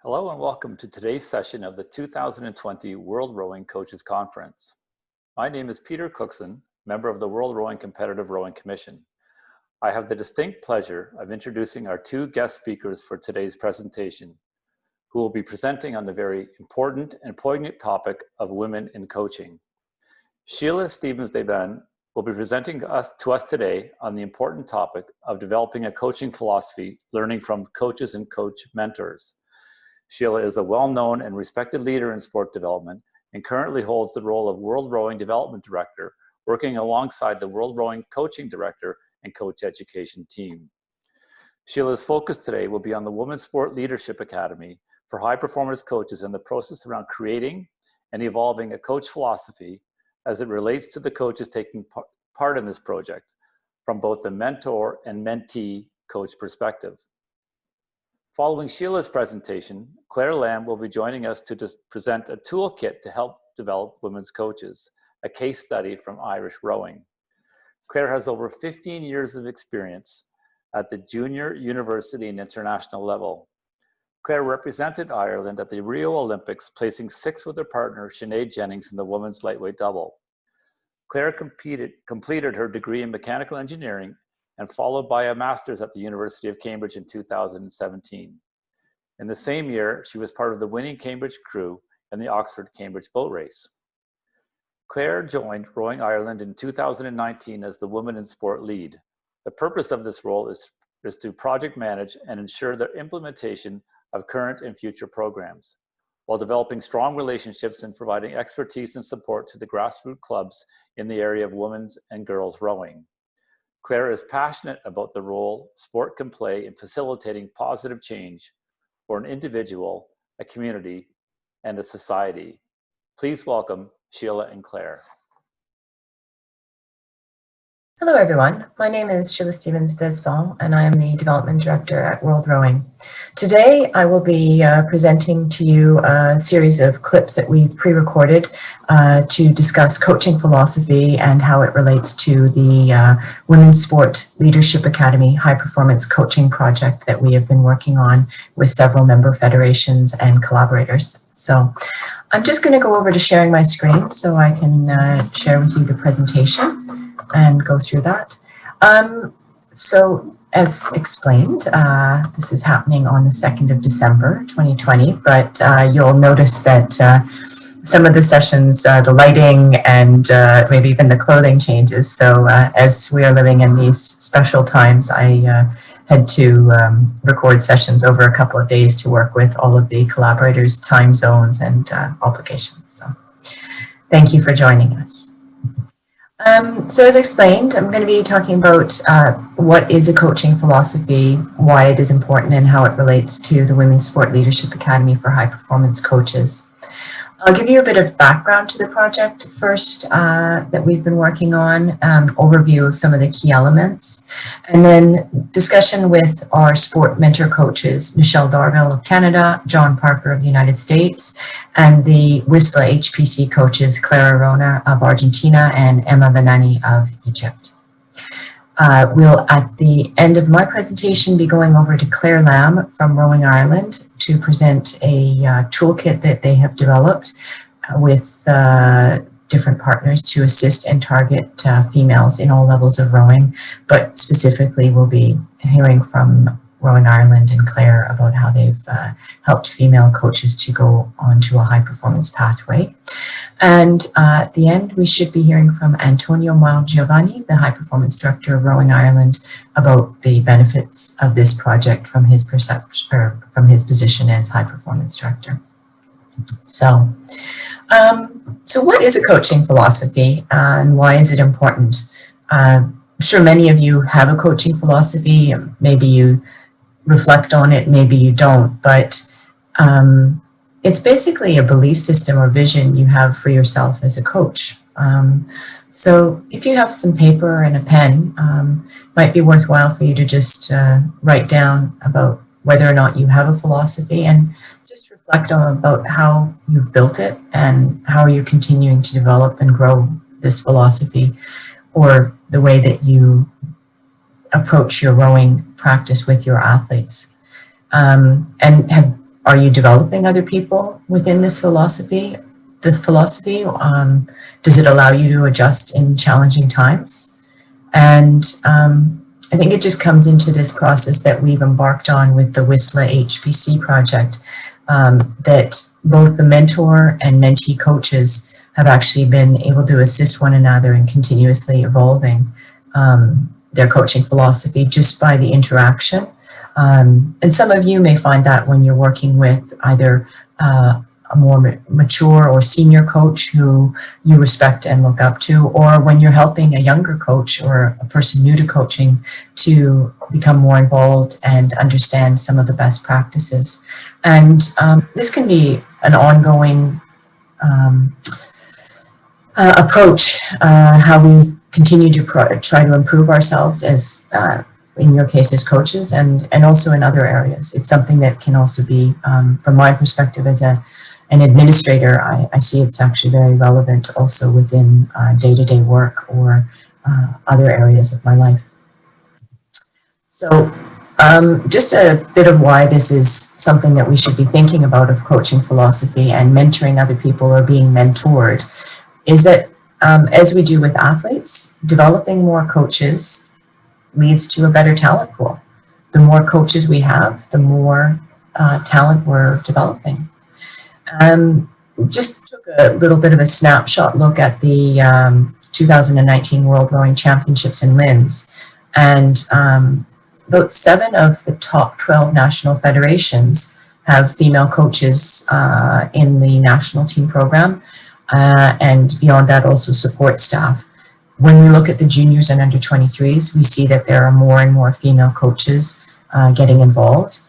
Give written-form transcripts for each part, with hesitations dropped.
Hello and welcome to today's session of the 2020 World Rowing Coaches Conference. My name is Peter Cookson, member of the World Rowing Competitive Rowing Commission. I have the distinct pleasure of introducing our two guest speakers for today's presentation, who will be presenting on the very important and poignant topic of women in coaching. Sheila Stephens-Desbans will be presenting to us today on the important topic of developing a coaching philosophy, learning from coaches and coach mentors. Sheila is a well-known and respected leader in sport development and currently holds the role of World Rowing Development Director, working alongside the World Rowing Coaching Director and Coach Education team. Sheila's focus today will be on the Women's Sport Leadership Academy for high-performance coaches and the process around creating and evolving a coach philosophy as it relates to the coaches taking part in this project from both the mentor and mentee coach perspective. Following Sheila's presentation, Lambe will be joining us to present a toolkit to help develop women's coaches, a case study from Irish rowing. Claire has over 15 years of experience at the junior, university, and international level. Claire represented Ireland at the Rio Olympics, placing 6th with her partner, Sinead Jennings, in the women's lightweight double. Claire completed her degree in mechanical engineering and followed by a master's at the University of Cambridge in 2017. In the same year, she was part of the winning Cambridge crew in the Oxford-Cambridge boat race. Claire joined Rowing Ireland in 2019 as the Women in Sport lead. The purpose of this role is to project manage and ensure the implementation of current and future programs, while developing strong relationships and providing expertise and support to the grassroots clubs in the area of women's and girls rowing. Claire is passionate about the role sport can play in facilitating positive change for an individual, a community, and a society. Please welcome Sheila and Claire. Hello everyone, my name is Sheila Stephens-Desbans and I am the Development Director at World Rowing. Today I will be presenting to you a series of clips that we've pre-recorded to discuss coaching philosophy and how it relates to the Women's Sport Leadership Academy high performance coaching project that we have been working on with several member federations and collaborators. So I'm just going to go over to sharing my screen so I can share with you the presentation and go through that. So as explained, this is happening on the 2nd of December 2020, but you'll notice that some of the sessions, the lighting and maybe even the clothing changes. So as we are living in these special times, I had to record sessions over a couple of days to work with all of the collaborators' time zones and obligations. So thank you for joining us. So as explained, I'm going to be talking about what is a coaching philosophy, why it is important, and how it relates to the Women's Sport Leadership Academy for high performance coaches. I'll give you a bit of background to the project first that we've been working on, overview of some of the key elements, and then discussion with our sport mentor coaches, Michelle Darville of Canada, John Parker of the United States, and the WSLA HPC coaches, Clara Rona of Argentina and Emma Vanani of Egypt. We'll, at the end of my presentation, be going over to Lambe from Rowing Ireland to present a toolkit that they have developed with different partners to assist and target females in all levels of rowing, but specifically we'll be hearing from Rowing Ireland and Claire about how they've helped female coaches to go onto a high performance pathway. And at the end, we should be hearing from Antonio Morgivano, the high performance director of Rowing Ireland, about the benefits of this project from his perception, or from his position as high performance director. So what is a coaching philosophy and why is it important? I'm sure many of you have a coaching philosophy. Maybe you reflect on it, maybe you don't, but it's basically a belief system or vision you have for yourself as a coach. So if you have some paper and a pen, it might be worthwhile for you to just write down about whether or not you have a philosophy and just reflect on about how you've built it and how are you continuing to develop and grow this philosophy, or the way that you approach your rowing practice with your athletes. And Are you developing other people within this philosophy? Does it allow you to adjust in challenging times? And I think it just comes into this process that we've embarked on with the WSLA HPC project, that both the mentor and mentee coaches have actually been able to assist one another in continuously evolving their coaching philosophy just by the interaction. And some of you may find that when you're working with either a more mature or senior coach who you respect and look up to, or when you're helping a younger coach or a person new to coaching to become more involved and understand some of the best practices. And this can be an ongoing approach, how we continue to try to improve ourselves as, in your case, as coaches, and also in other areas. It's something that can also be, from my perspective as an administrator, I see it's actually very relevant also within day-to-day work or other areas of my life. So just a bit of why this is something that we should be thinking about of coaching philosophy and mentoring other people or being mentored is that as we do with athletes, developing more coaches leads to a better talent pool. The more coaches we have, the more talent we're developing. Just took a little bit of a snapshot look at the 2019 World Rowing Championships in Linz, and about 7 of the top 12 national federations have female coaches in the national team program, and beyond that also support staff. When we look at the juniors and under 23s, we see that there are more and more female coaches getting involved.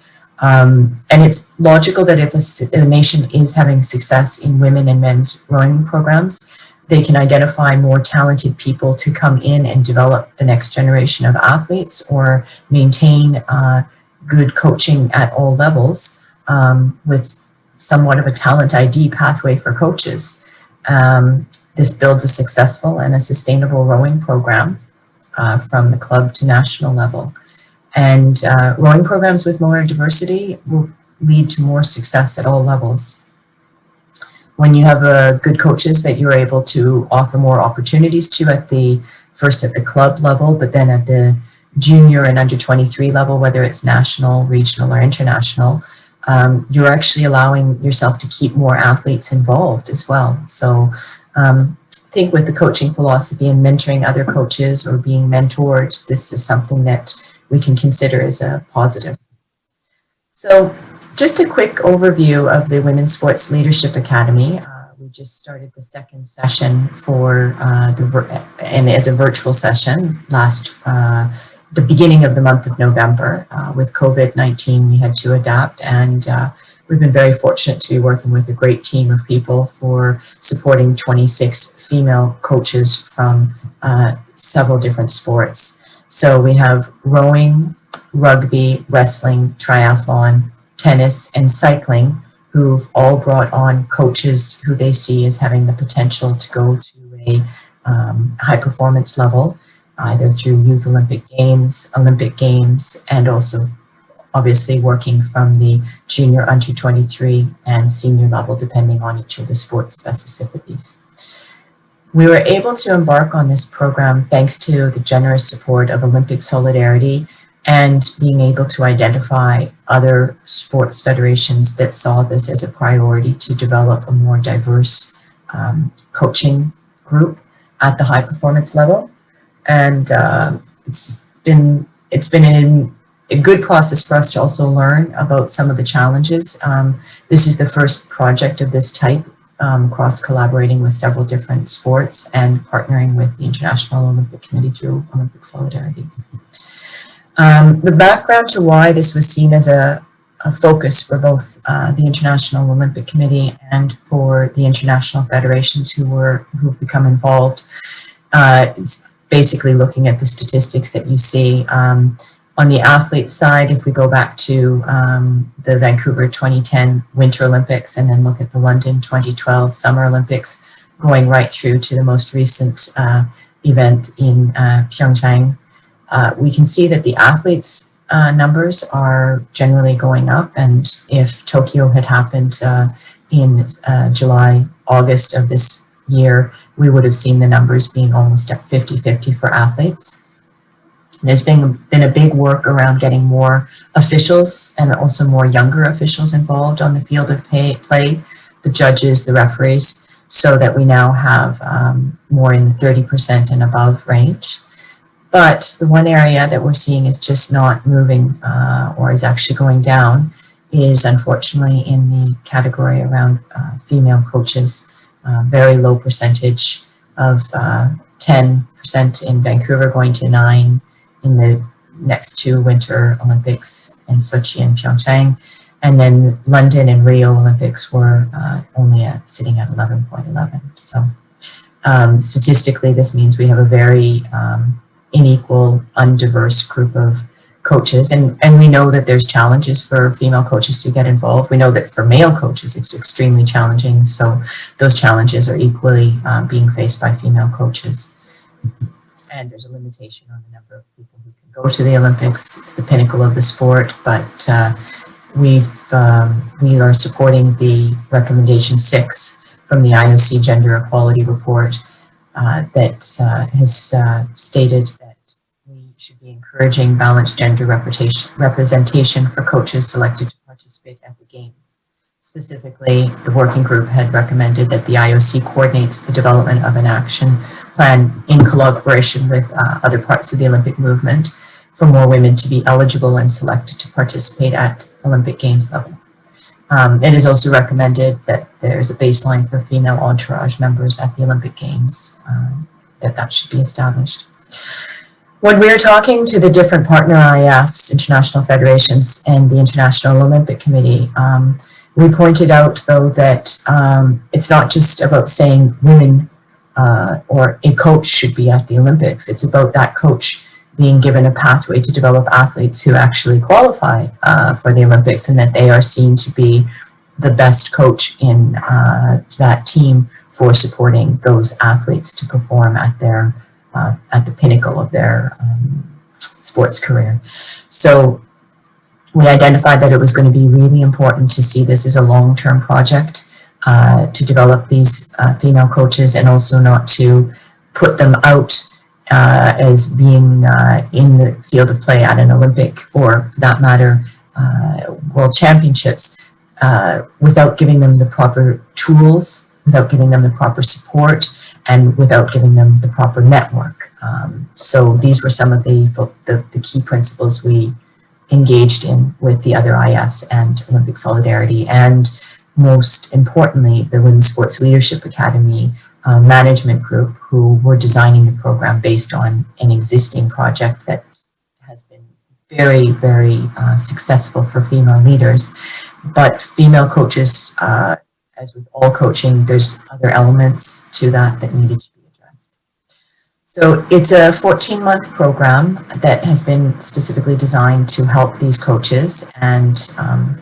And it's logical that if a nation is having success in women and men's rowing programs, they can identify more talented people to come in and develop the next generation of athletes or maintain good coaching at all levels with somewhat of a talent ID pathway for coaches. This builds a successful and a sustainable rowing program from the club to national level. And rowing programs with more diversity will lead to more success at all levels. When you have good coaches that you're able to offer more opportunities to first at the club level, but then at the junior and under 23 level, whether it's national, regional, or international, you're actually allowing yourself to keep more athletes involved as well. So I think with the coaching philosophy and mentoring other coaches or being mentored, this is something that we can consider as a positive. So just a quick overview of the Women's Sports Leadership Academy. We just started the second session for and as a virtual session the beginning of the month of November. With COVID-19, we had to adapt, and we've been very fortunate to be working with a great team of people for supporting 26 female coaches from several different sports. So we have rowing, rugby, wrestling, triathlon, tennis, and cycling, who've all brought on coaches who they see as having the potential to go to a high performance level, either through Youth Olympic Games, and also obviously working from the junior, under 23, and senior level, depending on each of the sports specificities. We were able to embark on this program thanks to the generous support of Olympic Solidarity and being able to identify other sports federations that saw this as a priority to develop a more diverse coaching group at the high performance level. And it's been a good process for us to also learn about some of the challenges. This is the first project of this type, cross-collaborating with several different sports and partnering with the International Olympic Committee through Olympic Solidarity. The background to why this was seen as a focus for both the International Olympic Committee and for the international federations who've become involved is basically looking at the statistics that you see. On the athlete side, if we go back to the Vancouver 2010 Winter Olympics and then look at the London 2012 Summer Olympics, going right through to the most recent event in Pyeongchang, we can see that the athletes numbers are generally going up, and if Tokyo had happened in July, August of this year, we would have seen the numbers being almost at 50-50 for athletes. There's been a big work around getting more officials and also more younger officials involved on the field of play, the judges, the referees, so that we now have more in the 30% and above range. But the one area that we're seeing is just not moving or is actually going down is unfortunately in the category around female coaches. Very low percentage of 10% in Vancouver, going to 9% in the next two Winter Olympics in Sochi and Pyeongchang. And then London and Rio Olympics were only sitting at 11.11. So statistically, this means we have a very unequal, undiverse group of coaches. And we know that there's challenges for female coaches to get involved. We know that for male coaches, it's extremely challenging. So those challenges are equally being faced by female coaches. And there's a limitation on the number of people who can go to the Olympics. It's the pinnacle of the sport, but we are supporting the recommendation 6 from the IOC Gender Equality Report that has stated that we should be encouraging balanced gender representation for coaches selected to participate at the Games. Specifically, the working group had recommended that the IOC coordinates the development of an action plan in collaboration with other parts of the Olympic movement for more women to be eligible and selected to participate at Olympic Games level. It is also recommended that there's a baseline for female entourage members at the Olympic Games, that should be established. When we're talking to the different partner IFs, international federations, and the International Olympic Committee, we pointed out, though, that it's not just about saying women or a coach should be at the Olympics. It's about that coach being given a pathway to develop athletes who actually qualify for the Olympics, and that they are seen to be the best coach in that team for supporting those athletes to perform at their at the pinnacle of their sports career. So we identified that it was going to be really important to see this as a long-term project to develop these female coaches, and also not to put them out as being in the field of play at an Olympic, or for that matter, World Championships, without giving them the proper tools, without giving them the proper support, and without giving them the proper network. So these were some of the key principles we engaged in with the other IFs and Olympic Solidarity, and most importantly, the Women's Sports Leadership Academy management group, who were designing the program based on an existing project that has been very, very successful for female leaders. But female coaches, as with all coaching, there's other elements to that needed to be addressed. So it's a 14-month program that has been specifically designed to help these coaches. And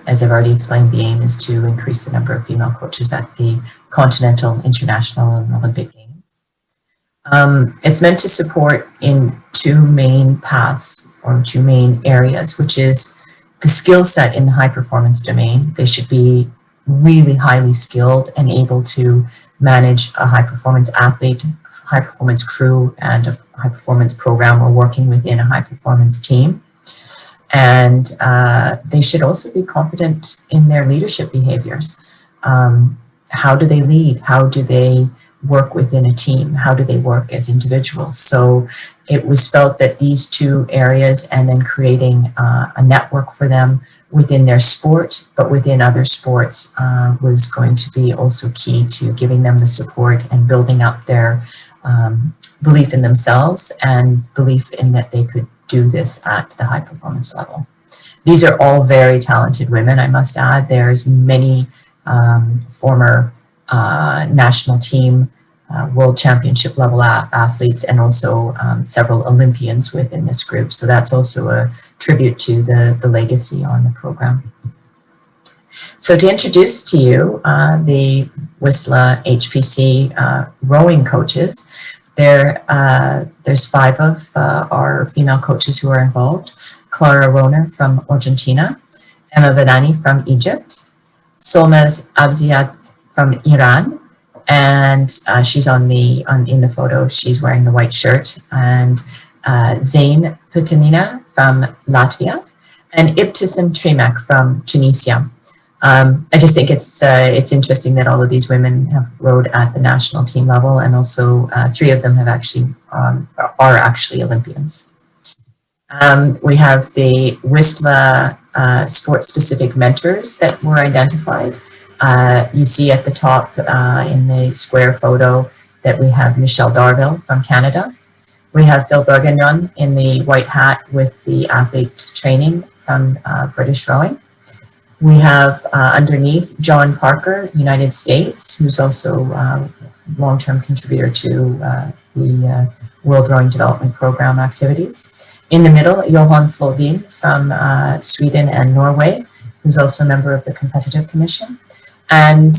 as I've already explained, the aim is to increase the number of female coaches at the Continental, International, and Olympic Games. It's meant to support in two main paths, or two main areas, which is the skill set in the high performance domain. They should be really highly skilled and able to manage a high performance athlete, high performance crew, and a high performance program, or working within a high performance team. And they should also be competent in their leadership behaviors. How do they lead? How do they work within a team? How do they work as individuals? So it was felt that these two areas, and then creating a network for them within their sport, but within other sports, was going to be also key to giving them the support and building up their belief in themselves and belief in that they could do this at the high performance level. These are all very talented women, I must add. There's many former national team, world championship level athletes, and also several Olympians within this group. So that's also a tribute to the legacy on the program. So to introduce to you the WSLA HPC rowing coaches, there's 5 of our female coaches who are involved. Clara Roner from Argentina, Emma Vanani from Egypt, Solmaz Abziat from Iran, and she's in the photo. She's wearing the white shirt, and Zain Vitamina from Latvia, and Ibtisam Trimak from Tunisia. I just think it's interesting that all of these women have rowed at the national team level, and also 3 of them have actually are actually Olympians. We have the WSLA sport-specific mentors that were identified. You see at the top in the square photo that we have Michelle Darville from Canada. We have Phil Bergagnon in the white hat with the athlete training from British Rowing. We have underneath John Parker, United States, who's also a long-term contributor to the World Rowing Development Program activities. In the middle, Johan Flodin from Sweden and Norway, who's also a member of the Competitive Commission. And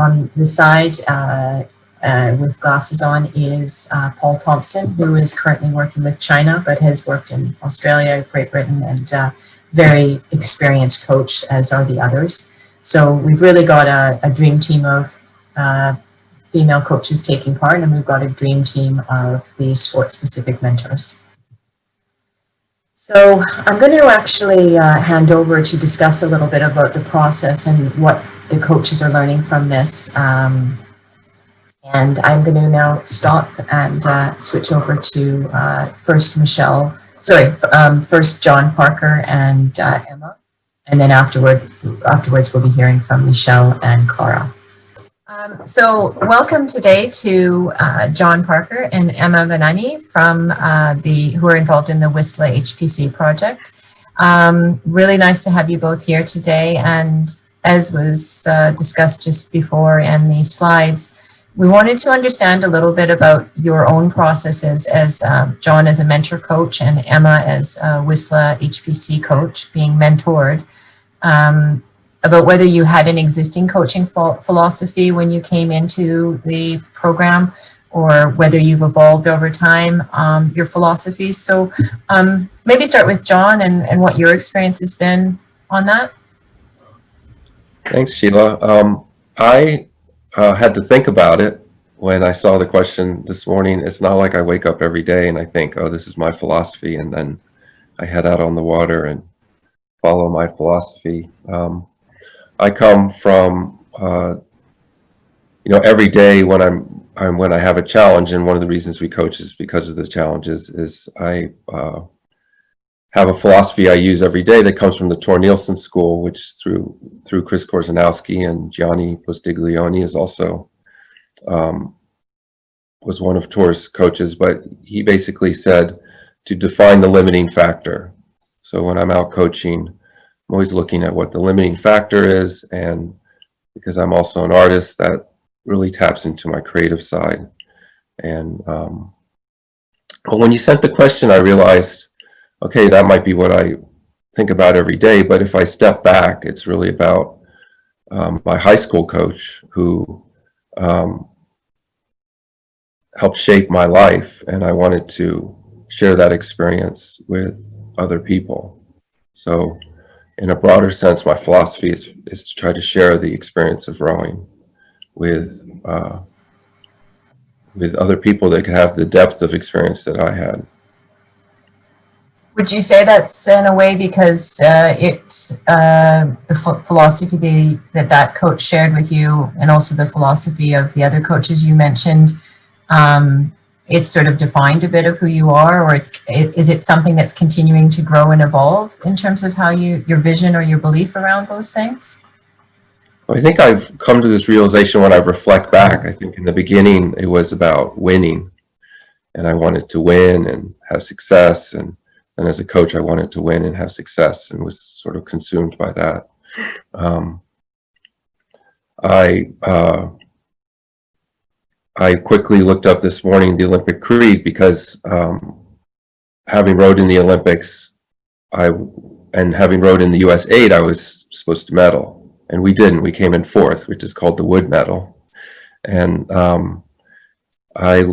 on the side with glasses on is Paul Thompson, who is currently working with China, but has worked in Australia, Great Britain, and very experienced coach, as are the others. So we've really got a dream team of female coaches taking part, and we've got a dream team of the sport-specific mentors. So I'm going to actually hand over to discuss a little bit about the process and what the coaches are learning from this. And I'm going to now stop and switch over to first John Parker and Emma, and then afterwards we'll be hearing from Michelle and Clara. So welcome today to John Parker and Emma Vanani from who are involved in the WSLA HPC project. Really nice to have you both here today, and as was discussed just before in the slides, we wanted to understand a little bit about your own processes as John as a mentor coach and Emma as a WSLA HPC coach being mentored, about whether you had an existing coaching philosophy when you came into the program, or whether you've evolved over time your philosophy. So maybe start with John and what your experience has been on that. Thanks, Sheila. I had to think about it when I saw the question this morning. It's not like I wake up every day and I think, oh, this is my philosophy, and then I head out on the water and follow my philosophy. I come from, every day when I have a challenge, and one of the reasons we coach is because of the challenges, is I have a philosophy I use every day that comes from the Tor Nielsen School, which through Chris Korzanowski and Gianni Postiglione is also was one of Tor's coaches, but he basically said to define the limiting factor. So when I'm out coaching, I'm always looking at what the limiting factor is, and because I'm also an artist, that really taps into my creative side. And but when you sent the question, I realized, okay, that might be what I think about every day, but if I step back, it's really about my high school coach who helped shape my life, and I wanted to share that experience with other people. So in a broader sense, my philosophy is to try to share the experience of rowing with other people that can have the depth of experience that I had. Would you say that's in a way because it's the philosophy that coach shared with you, and also the philosophy of the other coaches you mentioned, it's sort of defined a bit of who you are, or is it something that's continuing to grow and evolve in terms of how your vision or your belief around those things? Well, I think I've come to this realization when I reflect back. I think in the beginning it was about winning, and I wanted to win and have success, and as a coach I wanted to win and have success, and was sort of consumed by that. I quickly looked up this morning the Olympic Creed, because having rowed in the Olympics, and having rowed in the US 8, I was supposed to medal, and we didn't. We came in 4th, which is called the Wood Medal. And I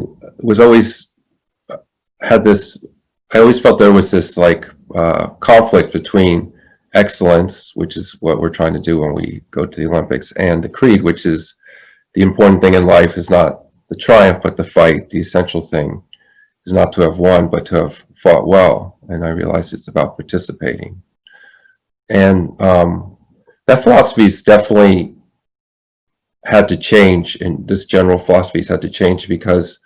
always felt there was this like conflict between excellence, which is what we're trying to do when we go to the Olympics, and the creed, which is the important thing in life is not the triumph, but the fight. The essential thing is not to have won, but to have fought well. And I realized it's about participating. And that philosophy's definitely had to change, and this general philosophy's had to change because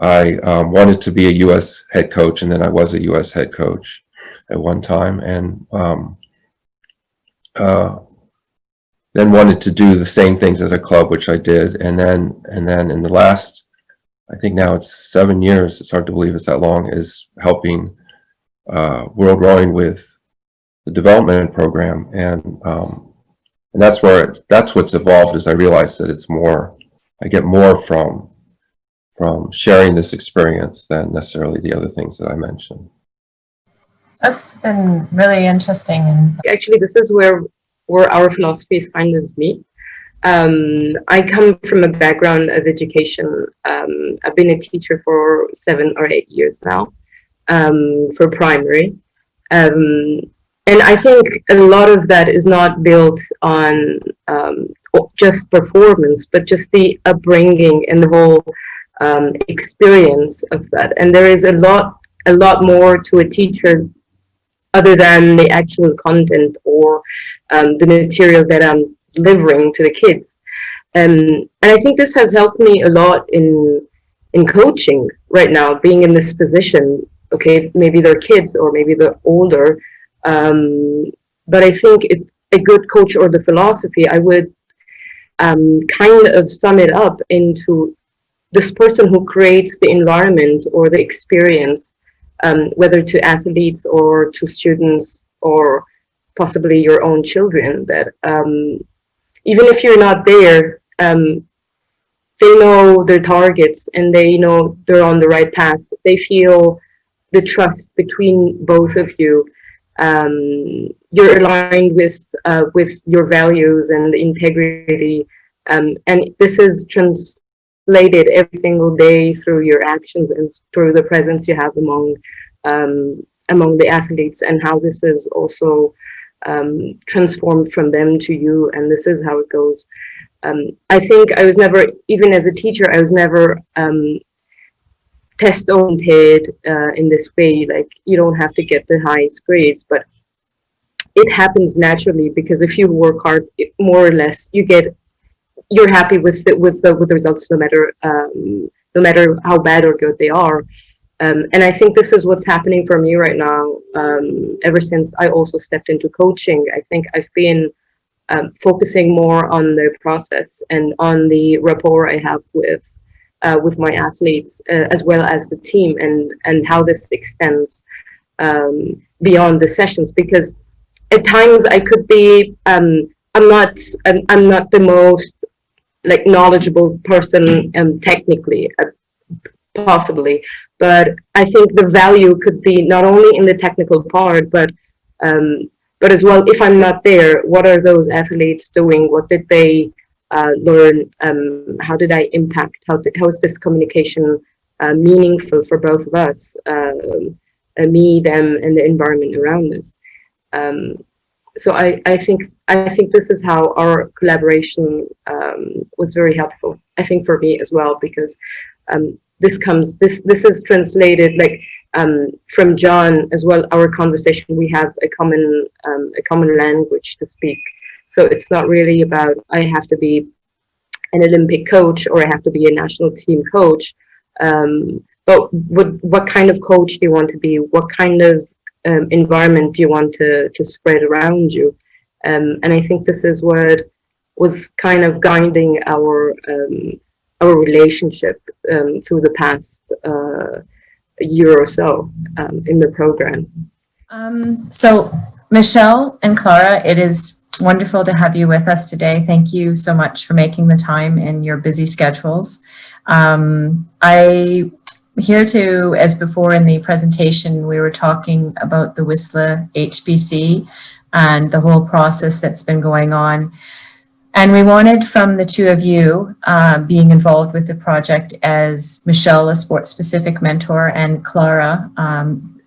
I wanted to be a U.S. head coach, and then I was a U.S. head coach at one time, and then wanted to do the same things as a club, which I did, and then in the last, I think now it's 7 years, it's hard to believe it's that long, is helping World Rowing with the development program, and that's what's evolved. Is I realized that it's more, I get more from sharing this experience than necessarily the other things that I mentioned. That's been really interesting. And actually, this is where our philosophies kind of meet. I come from a background of education. I've been a teacher for 7 or 8 years now, for primary. And I think a lot of that is not built on just performance, but just the upbringing and the whole experience of that. And there is a lot more to a teacher other than the actual content or the material that I'm delivering to the kids. And I think this has helped me a lot in coaching right now, being in this position. Okay, maybe they're kids or maybe they're older, but I think it's a good coach, or the philosophy, I would kind of sum it up into this person who creates the environment or the experience, whether to athletes or to students or possibly your own children, that even if you're not there, they know their targets and they know they're on the right path. They feel the trust between both of you. You're aligned with your values and integrity, and this is translated every single day through your actions and through the presence you have among the athletes, and how this is also transformed from them to you, and this is how it goes. I think I was never, even as a teacher, I was never test-oriented in this way. Like, you don't have to get the highest grades, but it happens naturally, because if you work hard, more or less, you're happy with the results, no matter how bad or good they are. And I think this is what's happening for me right now. Ever since I also stepped into coaching, I think I've been focusing more on the process and on the rapport I have with my athletes, as well as the team, and how this extends beyond the sessions. Because at times I could be, I'm not the most like knowledgeable person technically, possibly, but I think the value could be not only in the technical part, but as well, if I'm not there, what are those athletes doing? What did they learn? How did I impact? How is this communication meaningful for both of us, me, them, and the environment around us? So I think this is how our collaboration was very helpful. I think for me as well, because this is translated like from John as well. Our conversation, we have a common language to speak. So it's not really about I have to be an Olympic coach or I have to be a national team coach. But what kind of coach do you want to be? What kind of environment do you want to spread around you? And I think this is what was kind of guiding our relationship through the past year or so in the program. So Michelle and Clara, it is wonderful to have you with us today. Thank you so much for making the time in your busy schedules. Here too, as before in the presentation, we were talking about the Whistler HBC and the whole process that's been going on. And we wanted from the two of you being involved with the project, as Michelle, a sports-specific mentor, and Clara,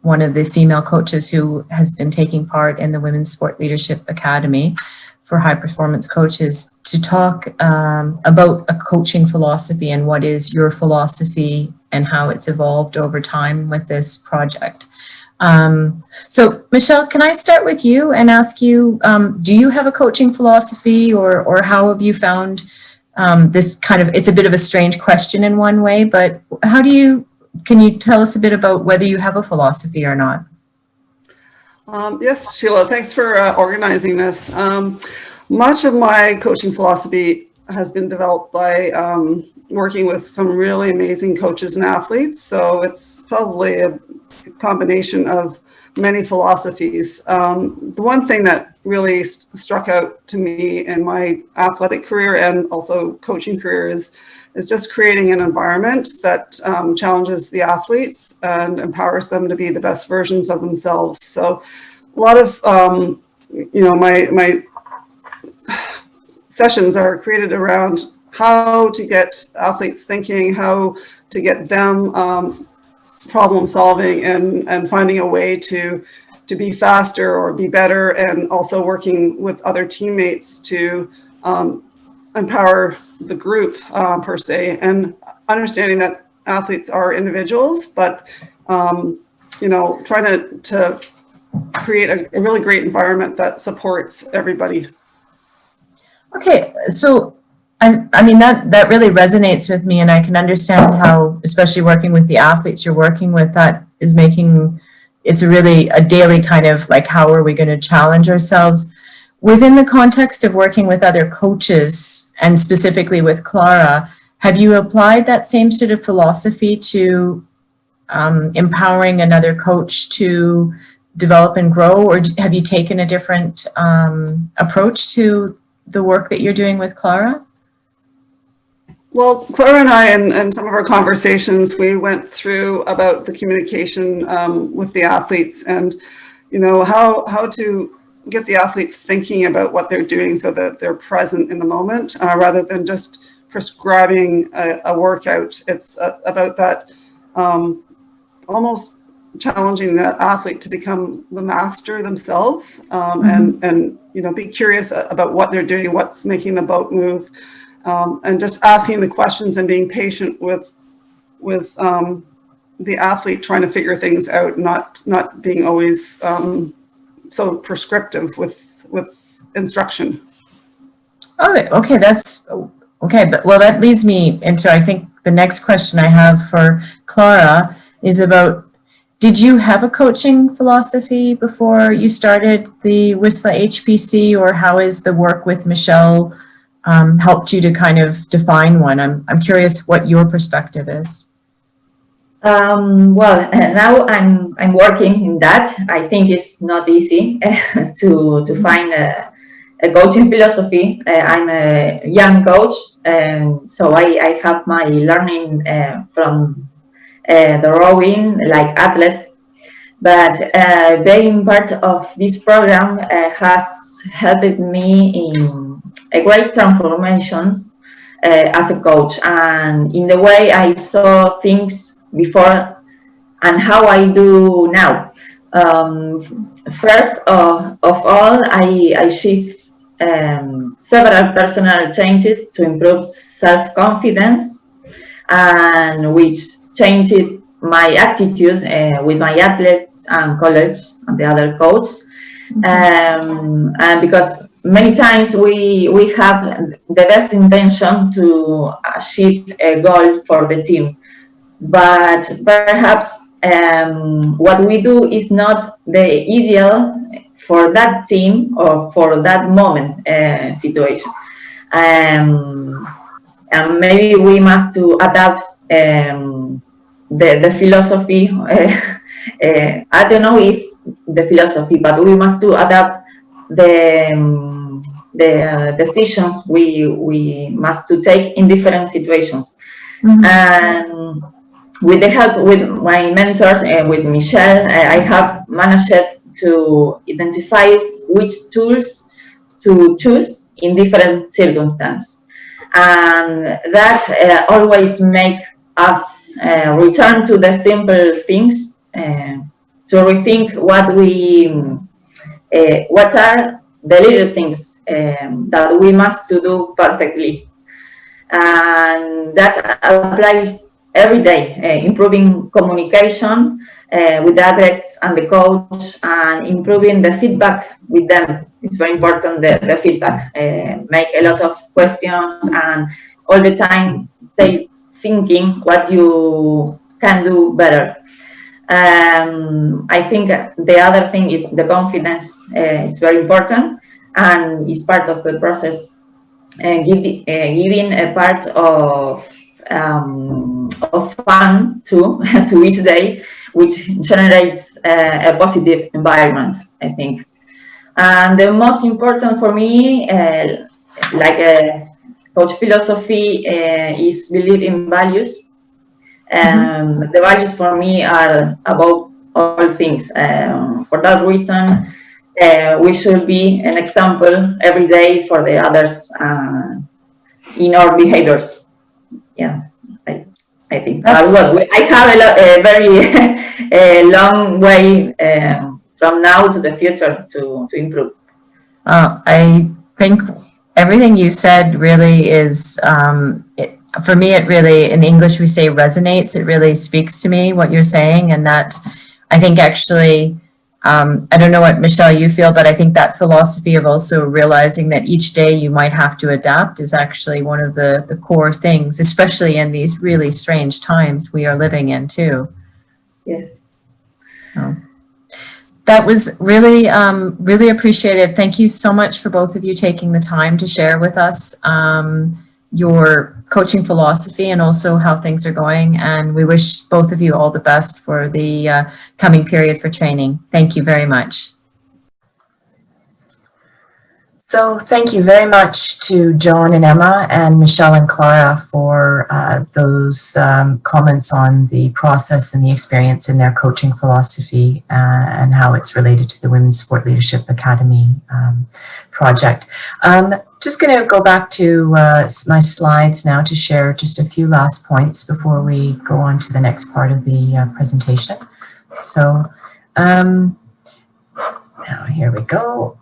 one of the female coaches who has been taking part in the Women's Sport Leadership Academy for high performance coaches, to talk about a coaching philosophy and what is your philosophy and how it's evolved over time with this project. So Michelle, can I start with you and ask you, do you have a coaching philosophy, or how have you found this kind of, it's a bit of a strange question in one way, but can you tell us a bit about whether you have a philosophy or not? Yes, Sheila, thanks for organizing this. Much of my coaching philosophy has been developed by working with some really amazing coaches and athletes. So it's probably a combination of many philosophies. The one thing that really struck out to me in my athletic career and also coaching career is just creating an environment that challenges the athletes and empowers them to be the best versions of themselves. So a lot of, my sessions are created around how to get athletes thinking, how to get them problem solving and finding a way to be faster or be better, and also working with other teammates to empower the group per se, and understanding that athletes are individuals, but trying to create a really great environment that supports everybody. Okay, so I mean, that really resonates with me, and I can understand how, especially working with the athletes you're working with, that is making, it's really a daily kind of like, how are we going to challenge ourselves? Within the context of working with other coaches, and specifically with Clara, have you applied that same sort of philosophy to empowering another coach to develop and grow, or have you taken a different approach to the work that you're doing with Clara? Well, Clara and I, and some of our conversations, we went through about the communication with the athletes, and how to get the athletes thinking about what they're doing so that they're present in the moment, rather than just prescribing a workout. It's about that almost challenging the athlete to become the master themselves, and be curious about what they're doing, what's making the boat move. And just asking the questions and being patient with the athlete trying to figure things out, not being always so prescriptive with instruction. Oh, okay, that's okay. But well, that leads me into, I think the next question I have for Clara is about, did you have a coaching philosophy before you started the WSLA HPC, or how is the work with Michelle helped you to kind of define one? I'm curious what your perspective is. Well, now I'm working in that. I think it's not easy to find a coaching philosophy. I'm a young coach, and so I have my learning from the rowing, like athletes. But being part of this program has helped me in a great transformations as a coach, and in the way I saw things before and how I do now. First of all, I achieved several personal changes to improve self-confidence, and which changed my attitude with my athletes and colleagues and the other coach. And because many times we have the best intention to achieve a goal for the team, but perhaps what we do is not the ideal for that team or for that moment situation. And maybe we must to adapt the philosophy. I don't know if the philosophy, but we must to adapt the decisions we must to take in different situations. And with the help with my mentors and with Michelle, I have managed to identify which tools to choose in different circumstances, and that always makes us return to the simple things rethink what are the little things that we must to do perfectly, and that applies every day, improving communication with the athletes and the coach, and improving the feedback with them. It's very important, the feedback. Make a lot of questions and all the time stay thinking what you can do better. I think the other thing is the confidence is very important and is part of the process. Giving a part of fun to each day, which generates a positive environment, I think. And the most important for me, like a coach philosophy, is believe in values. The values for me are about all things. For that reason, we should be an example every day for the others in our behaviors. Yeah, I think. Well, I have a very long way from now to the future to improve. I think everything you said really is, for me, it really, in English we say resonates. It really speaks to me, what you're saying. And that, I think actually, I don't know what, Michelle, you feel, but I think that philosophy of also realizing that each day you might have to adapt is actually one of the core things, especially in these really strange times we are living in too. Yes. That was really, really appreciated. Thank you so much for both of you taking the time to share with us your coaching philosophy and also how things are going. And we wish both of you all the best for the coming period for training. Thank you very much. So thank you very much to John and Emma and Michelle and Clara for those comments on the process and the experience in their coaching philosophy and how it's related to the Women's Sport Leadership Academy project. Just going to go back to my slides now to share just a few last points before we go on to the next part of the presentation. So now here we go.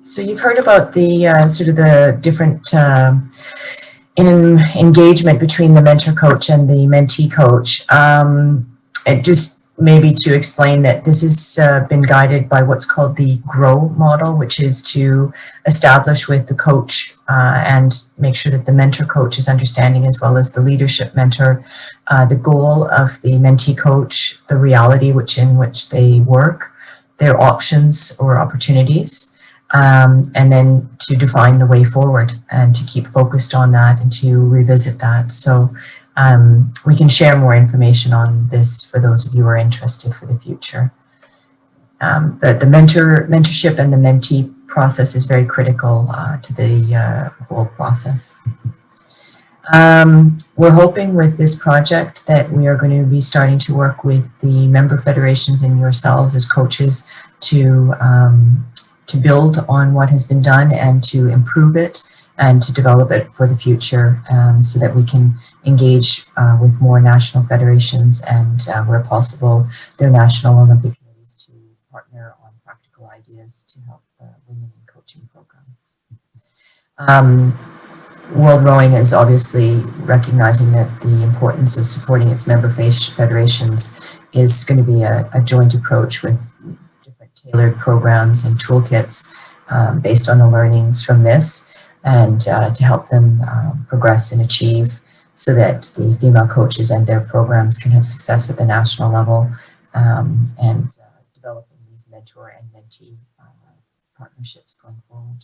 So you've heard about the sort of the different engagement between the mentor coach and the mentee coach. It just maybe to explain that this has been guided by what's called the GROW model, which is to establish with the coach and make sure that the mentor coach is understanding, as well as the leadership mentor, the goal of the mentee coach, the reality in which they work, their options or opportunities, and then to define the way forward and to keep focused on that and to revisit that. So we can share more information on this for those of you who are interested for the future. But the mentorship and the mentee process is very critical to the whole process. We're hoping with this project that we are going to be starting to work with the member federations and yourselves as coaches to build on what has been done and to improve it and to develop it for the future, so that we can engage with more national federations and where possible their national Olympic committees to partner on practical ideas to help women in coaching programs. World Rowing is obviously recognizing that the importance of supporting its member federations is going to be a joint approach with different tailored programs and toolkits based on the learnings from this, and to help them progress and achieve, so that the female coaches and their programs can have success at the national level, and developing these mentor and mentee partnerships going forward.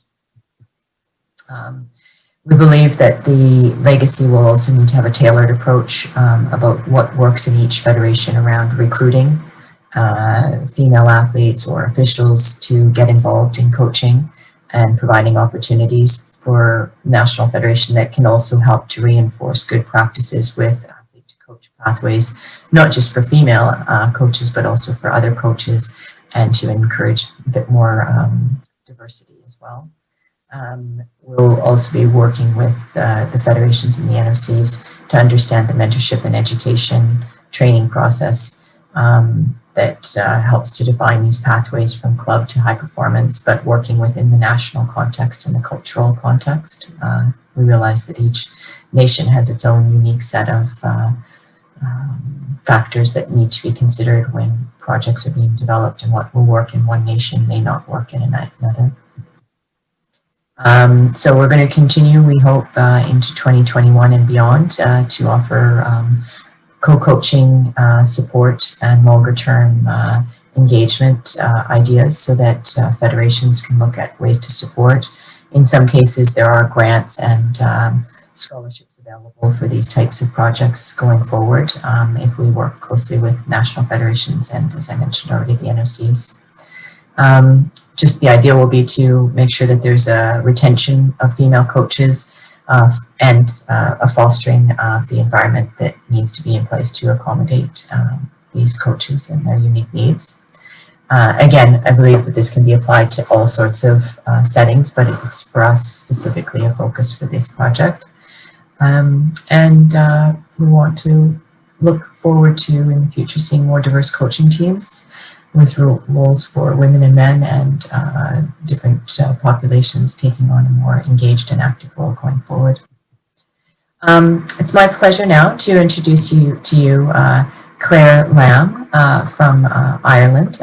We believe that the legacy will also need to have a tailored approach about what works in each federation around recruiting female athletes or officials to get involved in coaching, and providing opportunities for national federation that can also help to reinforce good practices with athlete to coach pathways, not just for female coaches, but also for other coaches, and to encourage a bit more diversity as well. We'll also be working with the federations and the NOCs to understand the mentorship and education training process that helps to define these pathways from club to high performance, but working within the national context and the cultural context. We realize that each nation has its own unique set of factors that need to be considered when projects are being developed, and what will work in one nation may not work in another. So we're going to continue, we hope, into 2021 and beyond to offer co-coaching support and longer-term engagement ideas so that federations can look at ways to support. In some cases, there are grants and scholarships available for these types of projects going forward if we work closely with national federations and, as I mentioned already, the NOCs. Just the idea will be to make sure that there's a retention of female coaches and a fostering of the environment that needs to be in place to accommodate these coaches and their unique needs. Again, I believe that this can be applied to all sorts of settings, but it's for us specifically a focus for this project. We want to look forward to in the future seeing more diverse coaching teams with roles for women and men and different populations taking on a more engaged and active role going forward. It's my pleasure now to introduce you to Claire Lambe from Ireland.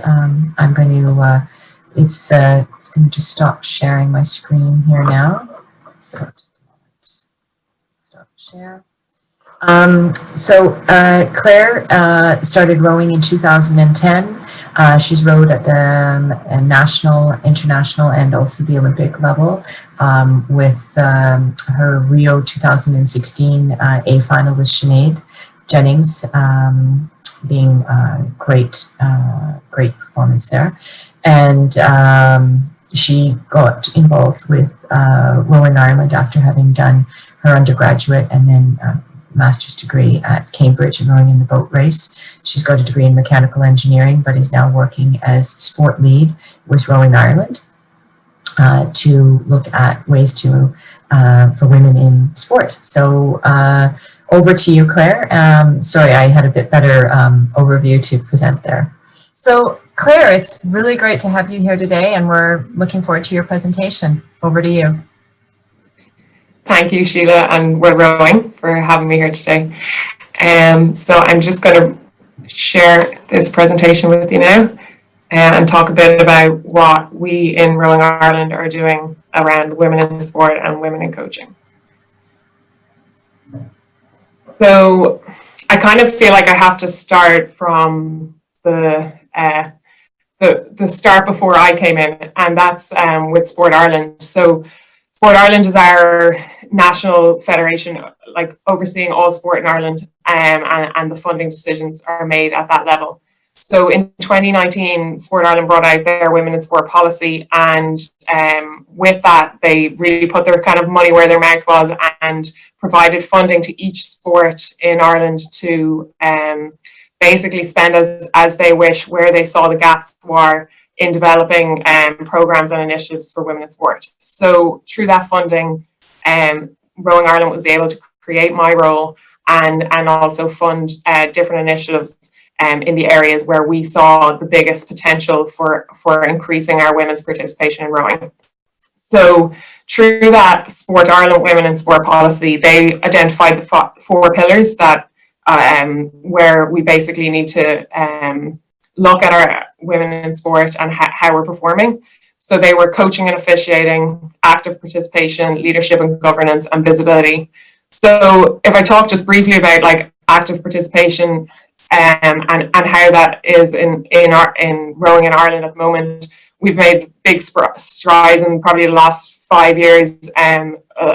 I'm going to, it's going to just stop sharing my screen here now. So just a moment, stop share. Claire started rowing in 2010. She's rowed at the national, international, and also the Olympic level with her Rio 2016 A final with Sinead Jennings being great performance there. And she got involved with Rowing Ireland after having done her undergraduate and then master's degree at Cambridge in rowing in the boat race. She's got a degree in mechanical engineering, but is now working as sport lead with Rowing Ireland to look at ways to for women in sport. So over to you, Claire. Sorry, I had a bit better overview to present there. So Claire, it's really great to have you here today, and we're looking forward to your presentation. Over to you. Thank you, Sheila and World Rowing for having me here today. So I'm just going to share this presentation with you now and talk a bit about what we in Rowing Ireland are doing around women in sport and women in coaching. So I kind of feel like I have to start from the start before I came in, and that's with Sport Ireland. So Sport Ireland is our national federation, like overseeing all sport in Ireland, and the funding decisions are made at that level. So in 2019, Sport Ireland brought out their women in sport policy, and with that, they really put their kind of money where their mouth was and provided funding to each sport in Ireland to basically spend as they wish, where they saw the gaps were in developing programs and initiatives for women in sport. So through that funding, Rowing Ireland was able to create my role and also fund different initiatives in the areas where we saw the biggest potential for increasing our women's participation in rowing. So through that Sport Ireland Women in Sport policy, they identified the 4 pillars that where we basically need to look at our women in sport and how we're performing. So they were coaching and officiating, active participation, leadership and governance, and visibility. So if I talk just briefly about like active participation and how that is in rowing in Ireland at the moment, we've made big strides in probably the last 5 years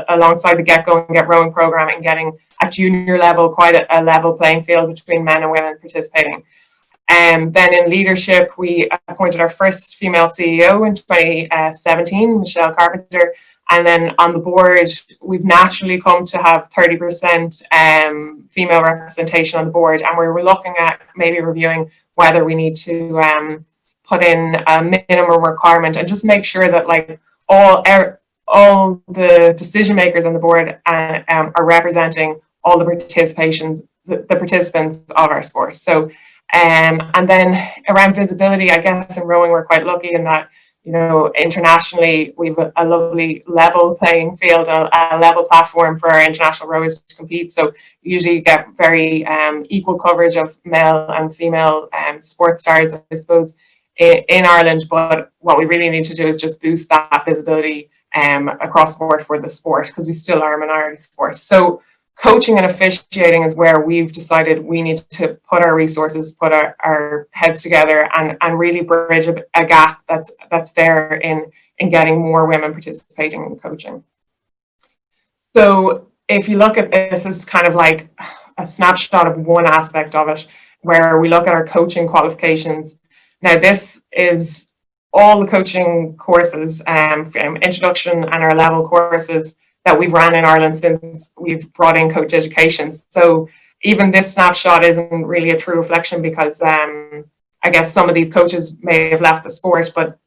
alongside the Get Go and Get Rowing program, and getting at junior level quite a level playing field between men and women participating. Then in leadership, we appointed our first female CEO in 2017, Michelle Carpenter. And then on the board, we've naturally come to have 30% female representation on the board. And we were looking at maybe reviewing whether we need to put in a minimum requirement and just make sure that like all the decision makers on the board are representing all the the participants of our sport. So, and then around visibility, I guess in rowing we're quite lucky in that, you know, internationally we've a lovely level playing field, a level platform for our international rowers to compete. So usually you get very equal coverage of male and female sports stars, I suppose, in Ireland. But what we really need to do is just boost that visibility across the board for the sport, because we still are a minority sport. So coaching and officiating is where we've decided we need to put our resources, put our heads together, and really bridge a gap that's there in getting more women participating in coaching. So if you look at this as kind of like a snapshot of one aspect of it, where we look at our coaching qualifications. Now this is all the coaching courses, from introduction and our level courses that we've ran in Ireland since we've brought in coach education. So even this snapshot isn't really a true reflection, because I guess some of these coaches may have left the sport, but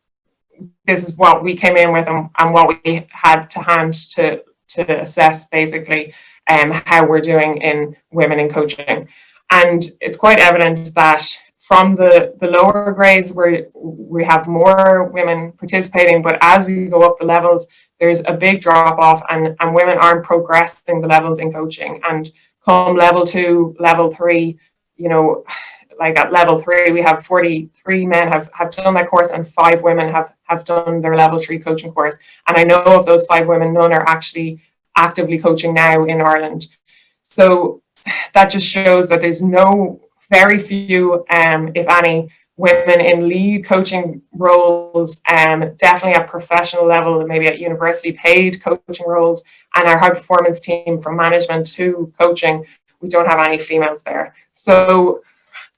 this is what we came in with and what we had to hand to assess basically how we're doing in women in coaching. And it's quite evident that from the lower grades where we have more women participating, but as we go up the levels, there's a big drop off, and women aren't progressing the levels in coaching. And come level 2, level 3, you know, like at level 3, we have 43 men have done that course, and 5 women have done their level 3 coaching course. And I know of those 5 women, none are actually actively coaching now in Ireland. So that just shows that there's very few, if any, women in lead coaching roles, definitely at professional level and maybe at university paid coaching roles. And our high performance team, from management to coaching, we don't have any females there. So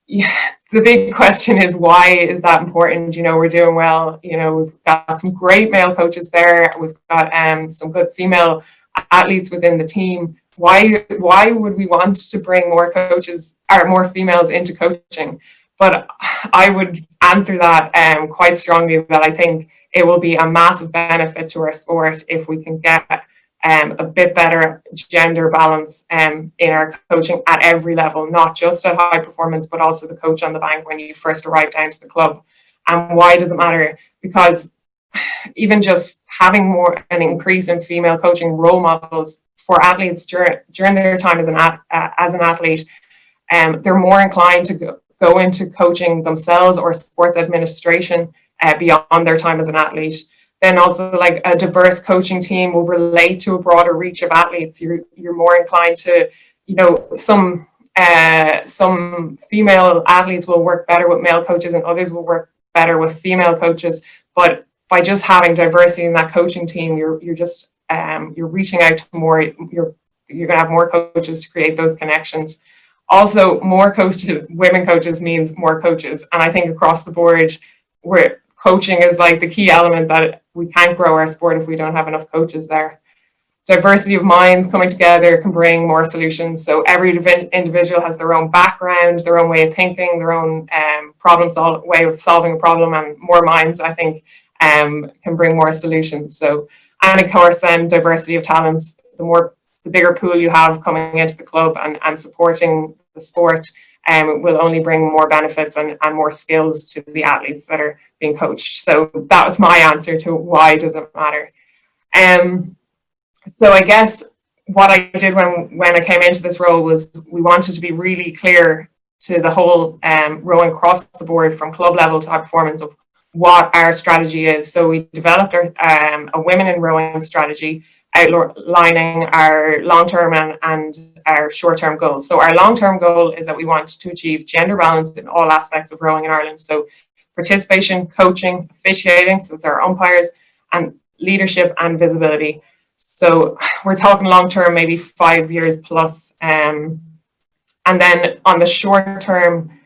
yeah, the big question is, why is that important? You know, we're doing well. You know, we've got some great male coaches there. We've got some good female athletes within the team. Why would we want to bring more coaches or more females into coaching? But I would answer that quite strongly, that I think it will be a massive benefit to our sport if we can get a bit better gender balance in our coaching at every level, not just at high performance, but also the coach on the bank when you first arrive down to the club. And why does it matter? Because even just having an increase in female coaching role models for athletes during their time as an athlete, they're more inclined to go into coaching themselves or sports administration beyond their time as an athlete. Then also, like, a diverse coaching team will relate to a broader reach of athletes. You're more inclined to, you know, some female athletes will work better with male coaches and others will work better with female coaches. But by just having diversity in that coaching team, you're reaching out to more. You're going to have more coaches to create those connections. Also, more coaches, women coaches, means more coaches. And I think across the board, coaching is like the key element, that we can't grow our sport if we don't have enough coaches there. Diversity of minds coming together can bring more solutions. So every individual has their own background, their own way of thinking, their own way of solving a problem, and more minds, I think, can bring more solutions. So, and of course, then diversity of talents, the bigger pool you have coming into the club and supporting the sport, will only bring more benefits and more skills to the athletes that are being coached. So that was my answer to why does it matter. So I guess what I did when I came into this role was we wanted to be really clear to the whole rowing across the board from club level to high performance of what our strategy is. So we developed a women in rowing strategy, outlining our long-term and our short-term goals. So our long-term goal is that we want to achieve gender balance in all aspects of rowing in Ireland. So participation, coaching, officiating, so it's our umpires, and leadership and visibility. So we're talking long-term, maybe 5 years plus. And then on the short-term,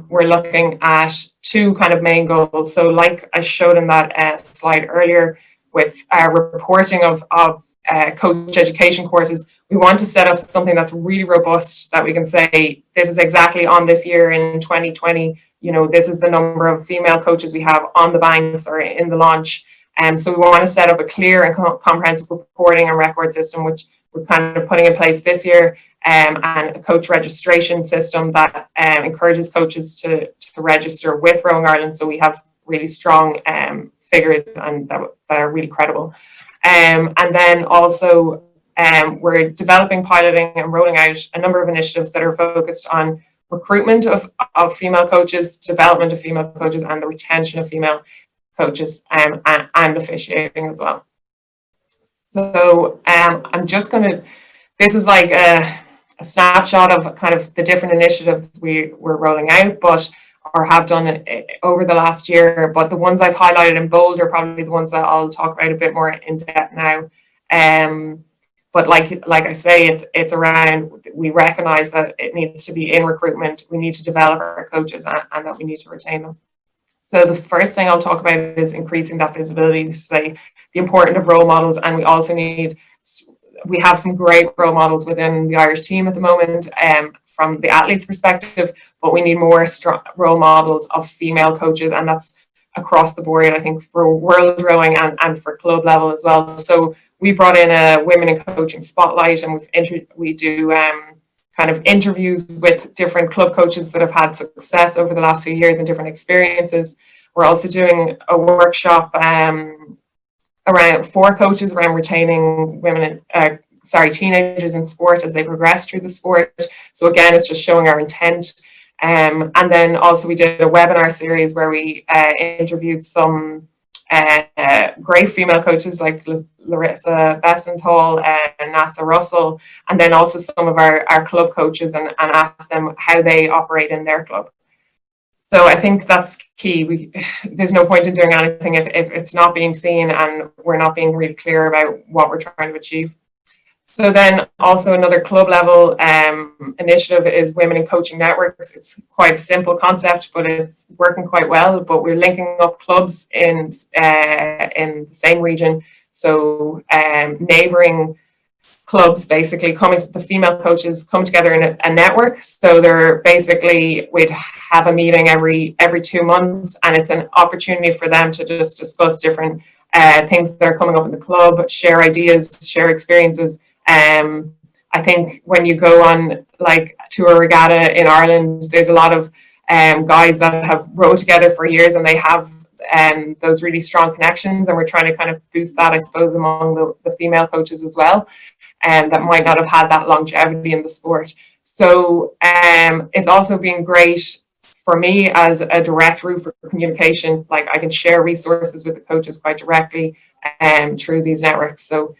we're looking at 2 kind of main goals. So like I showed in that slide earlier, with reporting of coach education courses, we want to set up something that's really robust, that we can say, this is exactly on this year in 2020, you know, this is the number of female coaches we have on the banks or in the launch. And so we want to set up a clear and comprehensive reporting and record system, which we're kind of putting in place this year, and a coach registration system that encourages coaches to register with Rowing Ireland. So we have really strong figures and that are really credible. And then also we're developing, piloting and rolling out a number of initiatives that are focused on recruitment of female coaches, development of female coaches, and the retention of female coaches, and officiating as well. So I'm just going to, this is like a snapshot of kind of the different initiatives we're rolling out, or have done over the last year. But the ones I've highlighted in bold are probably the ones that I'll talk about a bit more in depth now. But like I say, it's around, we recognize that it needs to be in recruitment. We need to develop our coaches and that we need to retain them. So the first thing I'll talk about is increasing that visibility, say the importance of role models. And we also we have some great role models within the Irish team at the moment from the athletes' perspective, but we need more strong role models of female coaches, and that's across the board, I think, for world rowing and for club level as well. So we brought in a women in coaching spotlight, and we do kind of interviews with different club coaches that have had success over the last few years and different experiences. We're also doing a workshop for coaches around retaining teenagers in sport as they progress through the sport. So again, it's just showing our intent. And then also we did a webinar series where we interviewed some great female coaches like Larissa Bessenthal and Nasa Russell, and then also some of our club coaches and asked them how they operate in their club. So I think that's key. There's no point in doing anything if it's not being seen and we're not being really clear about what we're trying to achieve. So then also another club level initiative is Women in Coaching Networks. It's quite a simple concept, but it's working quite well. But we're linking up clubs in the same region. So neighbouring clubs, basically the female coaches come together in a network. So they're basically, we'd have a meeting every 2 months, and it's an opportunity for them to just discuss different things that are coming up in the club, share ideas, share experiences. I think when you go on like to a regatta in Ireland, there's a lot of guys that have rowed together for years, and they have those really strong connections, and we're trying to kind of boost that, I suppose, among the female coaches as well, and that might not have had that longevity in the sport. So it's also been great for me as a direct route for communication. Like I can share resources with the coaches quite directly through these networks. So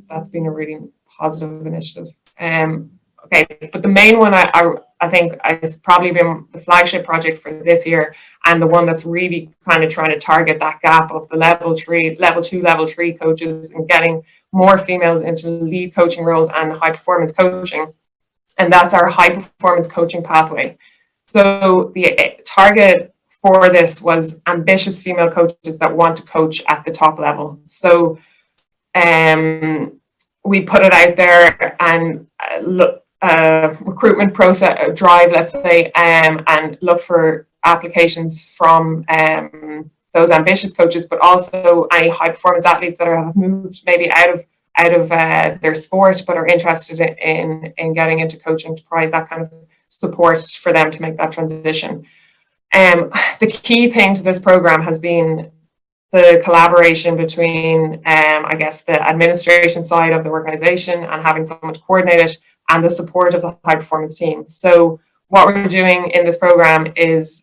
that's been a really positive initiative. Okay, but the main one I think has probably been the flagship project for this year, and the one that's really kind of trying to target that gap of the level 2, level 3 coaches and getting more females into lead coaching roles and high performance coaching. And that's our high performance coaching pathway. So the target for this was ambitious female coaches that want to coach at the top level. So we put it out there and recruitment process drive, let's say, and look for applications from those ambitious coaches, but also any high performance athletes that have moved maybe out of their sport but are interested in getting into coaching, to provide that kind of support for them to make that transition. The key thing to this program has been the collaboration between, I guess, the administration side of the organization and having someone to coordinate it, and the support of the high performance team. So what we're doing in this program is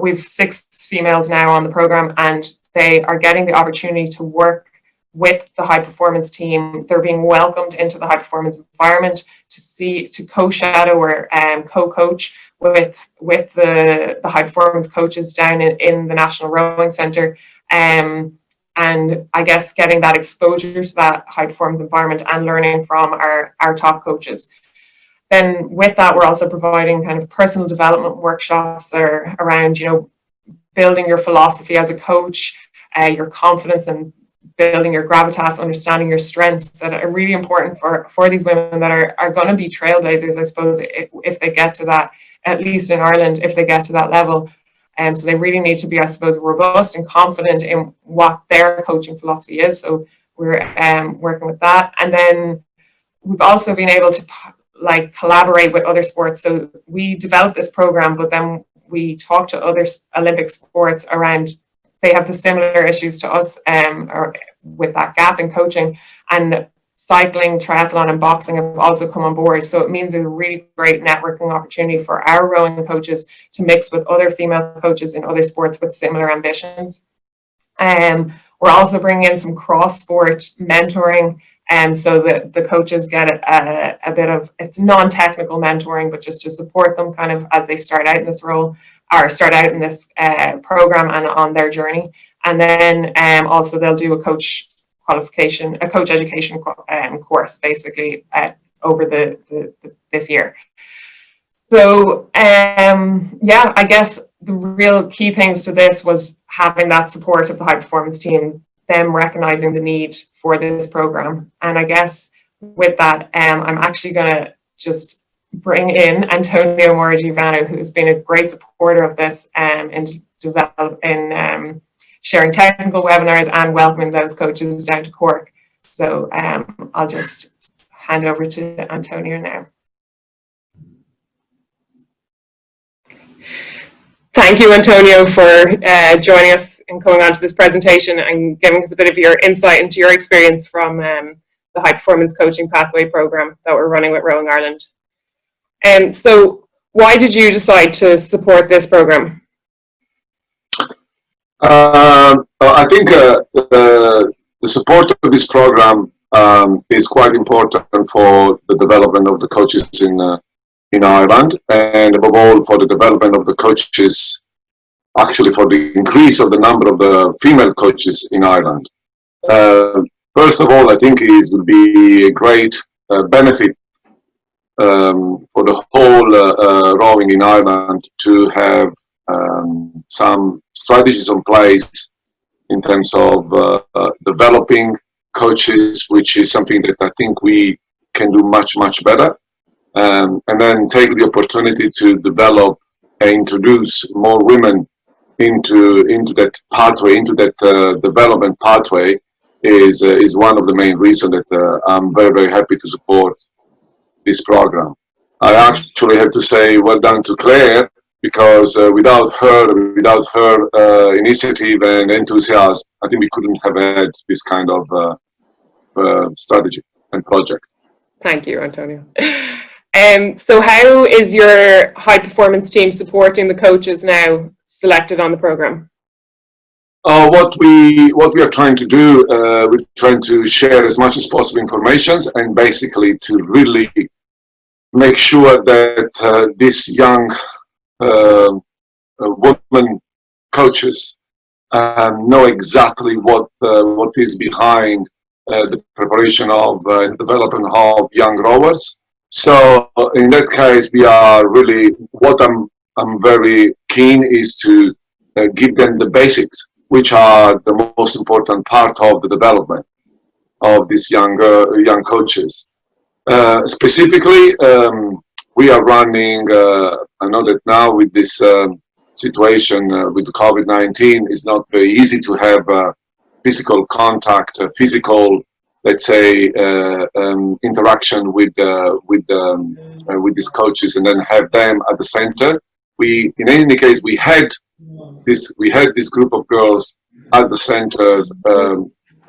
we've 6 females now on the program, and they are getting the opportunity to work with the high performance team. They're being welcomed into the high performance environment to co-shadow or co-coach with the high performance coaches down in the National Rowing Centre, and I guess getting that exposure to that high performance environment and learning from our top coaches. Then with that, we're also providing kind of personal development workshops that are around, building your philosophy as a coach, your confidence, and building your gravitas, understanding your strengths, that are really important for these women that are going to be trailblazers, I suppose, if they get to that, at least in Ireland, if they get to that level. And so they really need to be, I suppose, robust and confident in what their coaching philosophy is. So we're working with that. And then we've also been able to like collaborate with other sports. So we developed this program, but then we talk to other Olympic sports around, they have the similar issues to us or with that gap in coaching. And cycling, triathlon and boxing have also come on board. So it means there's a really great networking opportunity for our rowing coaches to mix with other female coaches in other sports with similar ambitions. We're also bringing in some cross-sport mentoring, so that the coaches get a bit of, it's non-technical mentoring, but just to support them kind of as they start out in this role or start out in this program and on their journey. And then also they'll do a coach education course basically over this year. So yeah, I guess the real key things to this was having that support of the high performance team, them recognizing the need for this program. And I guess with that, I'm actually going to just bring in Antonio Morgivano, who's been a great supporter of this in sharing technical webinars and welcoming those coaches down to Cork. So I'll just hand over to Antonio now. Thank you, Antonio, for joining us and coming on to this presentation and giving us a bit of your insight into your experience from the High Performance Coaching Pathway program that we're running with Rowing Ireland. So why did you decide to support this program? I think the support of this program is quite important for the development of the coaches in Ireland, and above all for the development of the coaches, actually for the increase of the number of the female coaches in Ireland. First of all, I think it would be a great benefit for the whole rowing in Ireland to have some strategies in place in terms of developing coaches, which is something that I think we can do much, much better. And then take the opportunity to develop and introduce more women into that pathway, into that development pathway is one of the main reasons that I'm very, very happy to support this program. I actually have to say well done to Claire, because without her initiative and enthusiasm, I think we couldn't have had this kind of strategy and project. Thank you, Antonio. So how is your high performance team supporting the coaches now selected on the program? What we are trying to do, we're trying to share as much as possible information and basically to really make sure that these young women coaches know exactly what is behind the preparation of development of young rowers. So in that case, we are really, what I'm very keen is to give them the basics, which are the most important part of the development of these young coaches. Specifically, we are running, I know that now with this situation with the COVID-19, it's not very easy to have physical contact, physical, let's say, interaction with these coaches and then have them at the center. In any case, we had this group of girls at the center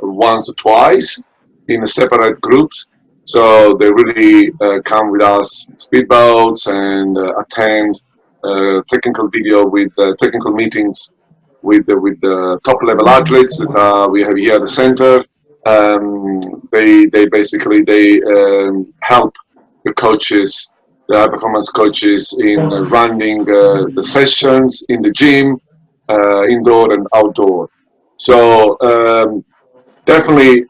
once or twice in a separate groups. So they really come with us speedboats and attend technical video with technical meetings with the top level athletes that we have here at the center. They basically help the coaches, the high performance coaches, in running the sessions in the gym, indoor and outdoor. So definitely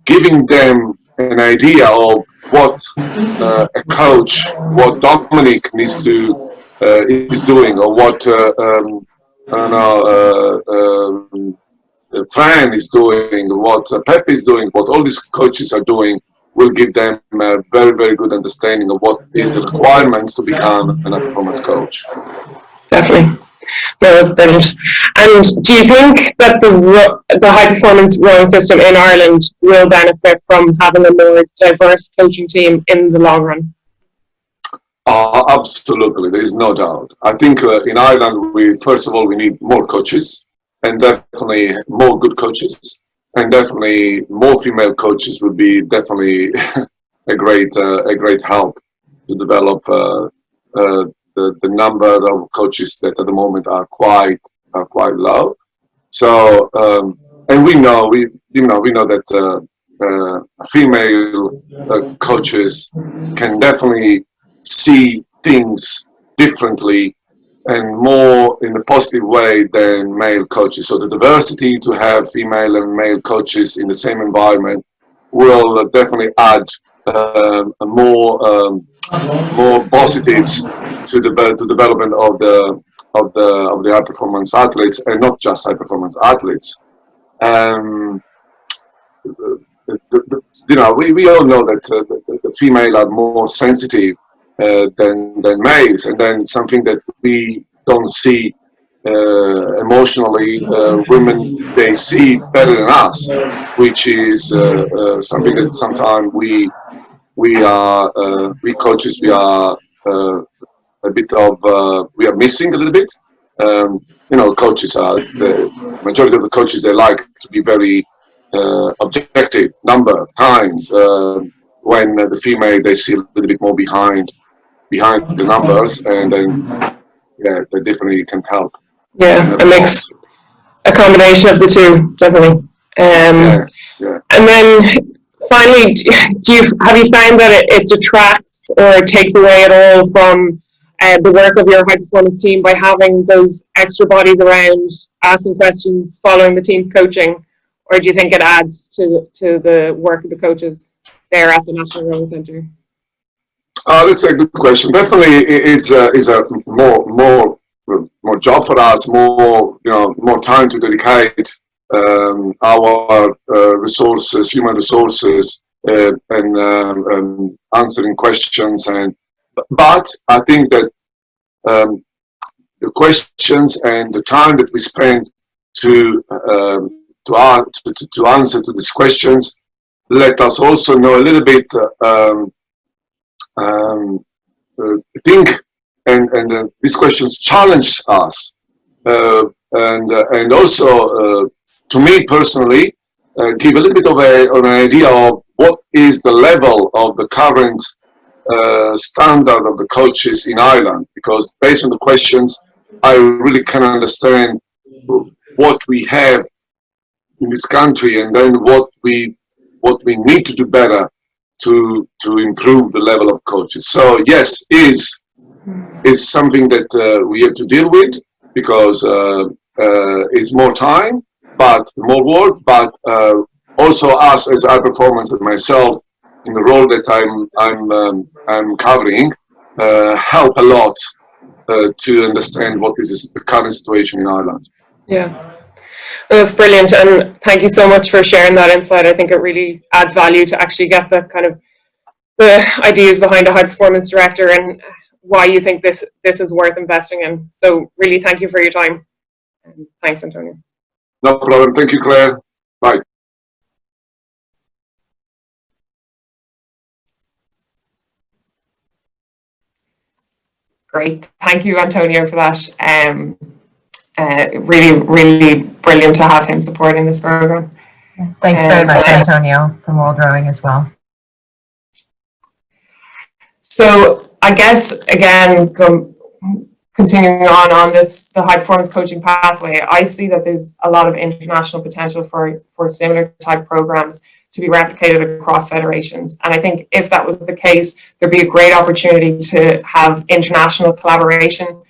giving them an idea of what a coach, what Dominic needs to is doing, or what Fran is doing, what Pep is doing, what all these coaches are doing, will give them a very, very good understanding of what is the requirements to become a performance coach. Definitely. No, that's brilliant. And do you think that the high performance rowing system in Ireland will benefit from having a more diverse coaching team in the long run? Absolutely, there is no doubt. I think in Ireland, first of all, we need more coaches, and definitely more good coaches, and definitely more female coaches would be definitely a great help to develop the number of coaches that at the moment are quite low. So and we know that female coaches can definitely see things differently and more in a positive way than male coaches. So the diversity to have female and male coaches in the same environment will definitely add more positives to the development of the high performance athletes, and not just high performance athletes. We all know that the female are more sensitive than males, and then something that we don't see emotionally, women, they see better than us, which is something that sometimes we coaches, we are missing a little bit. Coaches the majority of the coaches, they like to be very objective, number, times. When the female, they see a little bit more behind the numbers, and then they definitely can help. Yeah, it makes a combination of the two, definitely. And then finally, have you found that it detracts or it takes away at all from the work of your high performance team by having those extra bodies around, asking questions, following the team's coaching, or do you think it adds to the work of the coaches there at the National Rowing Centre? That's a good question. Definitely, it's a more job for us, more time to dedicate our resources, human resources, and answering questions. But I think that the questions and the time that we spend to answer to these questions let us also know a little bit think, and these questions challenge us, and also to me personally give a little bit of an idea of what is the level of the current standard of the coaches in Ireland, because based on the questions I really can understand what we have in this country, and then what we need to do better to improve the level of coaches. So yes, is something that we have to deal with, because it's more time, but more work, but also us as high performance and myself in the role that I'm covering help a lot to understand what is the current situation in Ireland. Yeah. That's brilliant, and thank you so much for sharing that insight. I think it really adds value to actually get the kind of the ideas behind a high performance director and why you think this is worth investing in. So really thank you for your time. And thanks, Antonio. No problem. Thank you, Claire. Bye. Great. Thank you, Antonio, for that. Really brilliant to have him supporting this program. Thanks very much, Antonio, from World Rowing as well. So I guess, again, continuing on this, the high performance coaching pathway, I see that there's a lot of international potential for similar type programs to be replicated across federations. And I think if that was the case, there'd be a great opportunity to have international collaboration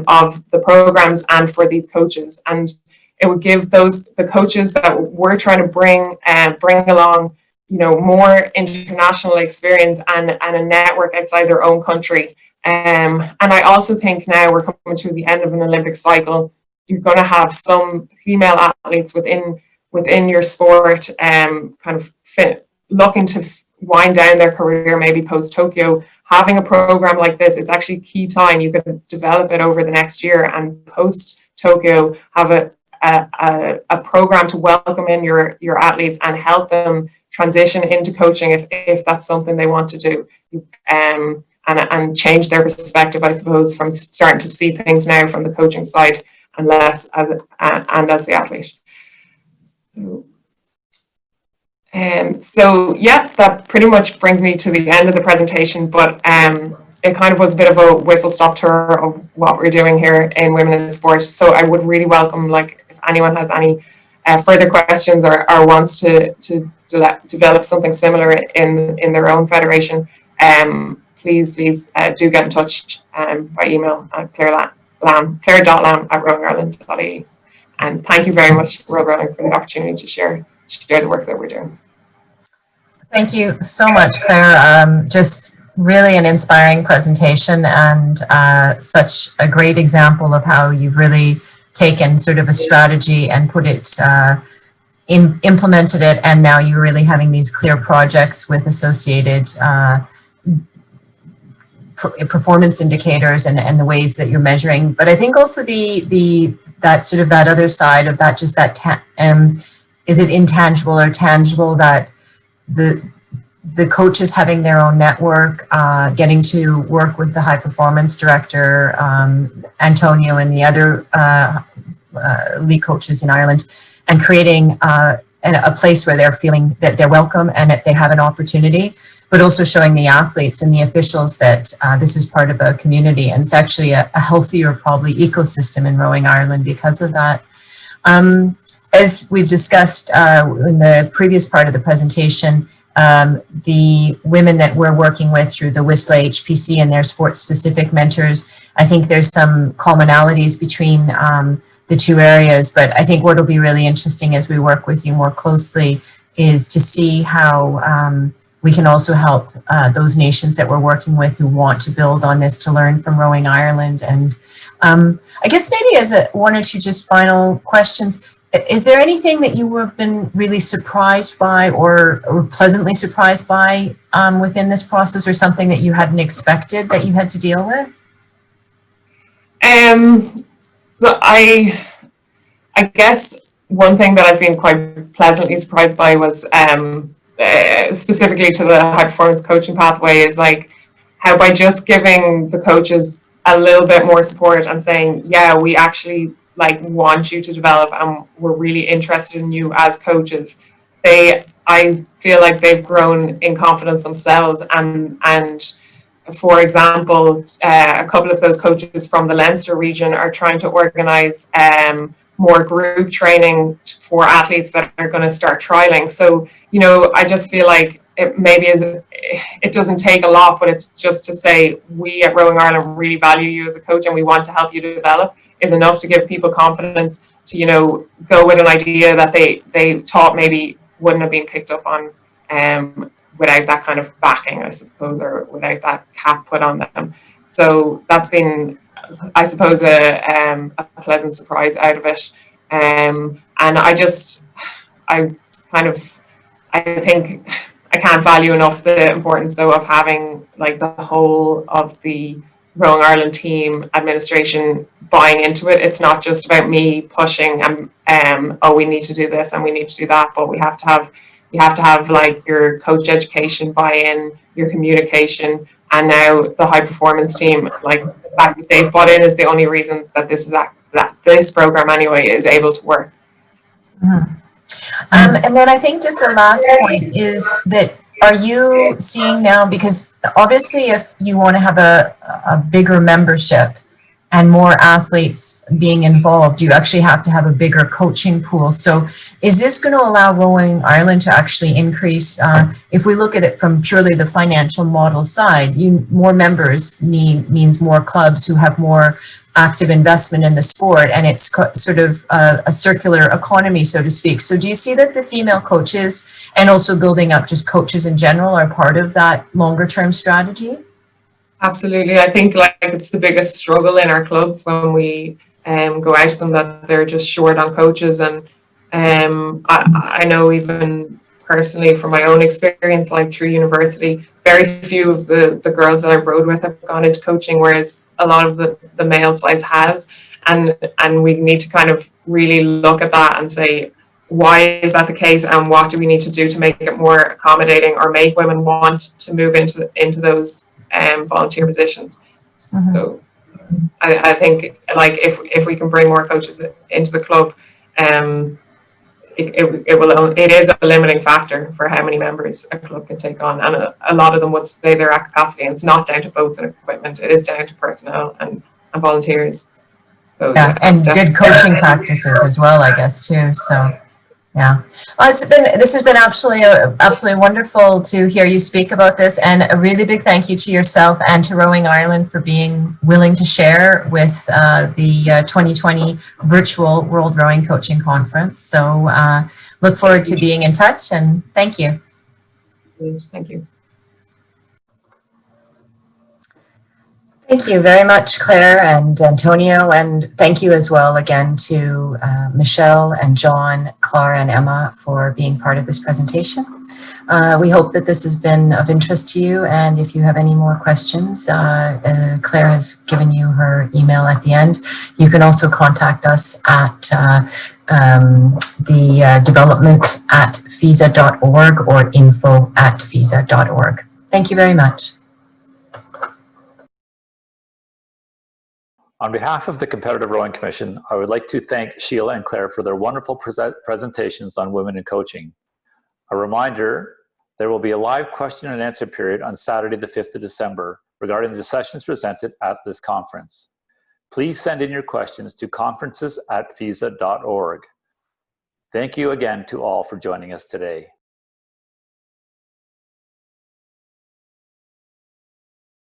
of the programs and for these coaches. And it would give the coaches that we're trying to bring along, more international experience and a network outside their own country. And I also think now we're coming to the end of an Olympic cycle. You're going to have some female athletes within your sport kind of looking to wind down their career, maybe post Tokyo, having a program like this, it's actually key time. You can develop it over the next year, and post Tokyo have a program to welcome in your athletes and help them transition into coaching if that's something they want to do, and change their perspective, I suppose, from starting to see things now from the coaching side and less as the athlete. So yeah, that pretty much brings me to the end of the presentation, but it kind of was a bit of a whistle-stop tour of what we're doing here in Women in Sport. So I would really welcome, like, if anyone has any further questions or wants to develop something similar in their own federation, please do get in touch by email at claire.lambe@rowingireland.ie. And thank you very much, World Rowing, for the opportunity to share the work that we're doing. Thank you so much, Claire. Just really an inspiring presentation, and such a great example of how you've really taken sort of a strategy and put it, implemented it, and now you're really having these clear projects with associated performance indicators and the ways that you're measuring. But I think also that other side of that, just that is it intangible or tangible, that the coaches having their own network, getting to work with the high performance director, Antonio, and the other league coaches in Ireland, and creating a place where they're feeling that they're welcome and that they have an opportunity, but also showing the athletes and the officials that this is part of a community, and it's actually a healthier probably ecosystem in Rowing Ireland because of that. As we've discussed in the previous part of the presentation, the women that we're working with through the WSLA HPC and their sport-specific mentors, I think there's some commonalities between the two areas, but I think what will be really interesting as we work with you more closely is to see how we can also help those nations that we're working with who want to build on this, to learn from Rowing Ireland. And I guess maybe as one or two just final questions, is there anything that you have been really surprised by or pleasantly surprised by within this process, or something that you hadn't expected that you had to deal with? So I guess one thing that I've been quite pleasantly surprised by was specifically to the high performance coaching pathway, is like how by just giving the coaches a little bit more support and saying, yeah, we actually want you to develop and we're really interested in you as coaches, I feel like they've grown in confidence themselves, and for example, a couple of those coaches from the Leinster region are trying to organize more group training for athletes that are going to start trialing. So, I just feel like it doesn't take a lot, but it's just to say, we at Rowing Ireland really value you as a coach and we want to help you develop, is enough to give people confidence to, go with an idea that they thought maybe wouldn't have been picked up on without that kind of backing, I suppose, or without that cap put on them. So that's been, I suppose, a pleasant surprise out of it. And I think I can't value enough the importance, though, of having the whole of the Rowing Ireland team administration buying into it. It's not just about me pushing and we need to do this and we need to do that, but you have to have your coach education buy-in, your communication, and now the high performance team, the fact that they've bought in is the only reason that this program anyway is able to work. Mm-hmm. And then I think just a last point is that, are you seeing now, because obviously if you want to have a bigger membership and more athletes being involved, you actually have to have a bigger coaching pool. So is this going to allow Rowing Ireland to actually increase, if we look at it from purely the financial model side, more members means more clubs who have more active investment in the sport, and it's sort of a circular economy, so to speak. So do you see that the female coaches and also building up just coaches in general are part of that longer term strategy? Absolutely. I think it's the biggest struggle in our clubs when we go out to them, that they're just short on coaches. And I know even personally, from my own experience, like through university, very few of the girls that I've rowed with have gone into coaching, whereas a lot of the male sides has. And we need to kind of really look at that and say, why is that the case, and what do we need to do to make it more accommodating or make women want to move into those volunteer positions? Mhm. So I think, like, if we can bring more coaches into the club, it is a limiting factor for how many members a club can take on, and a lot of them would say they're at capacity, and it's not down to boats and equipment, it is down to personnel and volunteers. So, Yeah, and definitely. good coaching practices as well, I guess, too. So, yeah. Well, this has been absolutely wonderful to hear you speak about this, and a really big thank you to yourself and to Rowing Ireland for being willing to share with the 2020 virtual World Rowing Coaching Conference. So, look forward to being in touch, and thank you. Thank you. Thank you very much, Claire and Antonio, and thank you as well again to Michelle and John, Clara and Emma for being part of this presentation. We hope that this has been of interest to you, and if you have any more questions, Claire has given you her email at the end. You can also contact us at the development@fisa.org or info@fisa.org. Thank you very much. On behalf of the Competitive Rowing Commission, I would like to thank Sheila and Claire for their wonderful presentations on women in coaching. A reminder, there will be a live question and answer period on Saturday, the 5th of December, regarding the sessions presented at this conference. Please send in your questions to conferences@fisa.org. Thank you again to all for joining us today.